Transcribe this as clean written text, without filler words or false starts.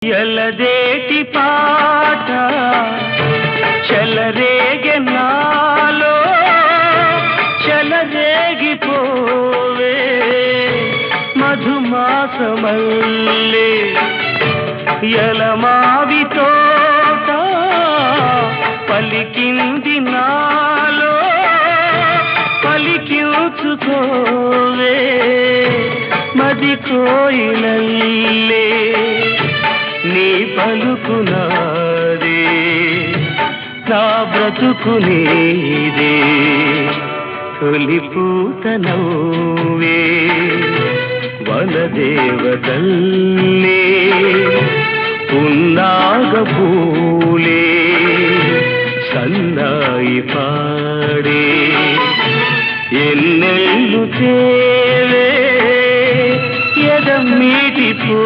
ఎలదేటి పాట చెలరేగె నాలో చెలరేగిపోవే మధుమాసమల్లే ఎలమావి తోట పలికింది నాలో పలికించుకోవే మది కోయిలల్లే నీ పలుకునాదే నా బ్రతుకు నీదే తొలి పూత నవ్వే వనదేవతల్లే పున్నాగ పూలే సన్నాయి పాడే ఎన్నెల్లు తేలే ఎదమ్మీటి పో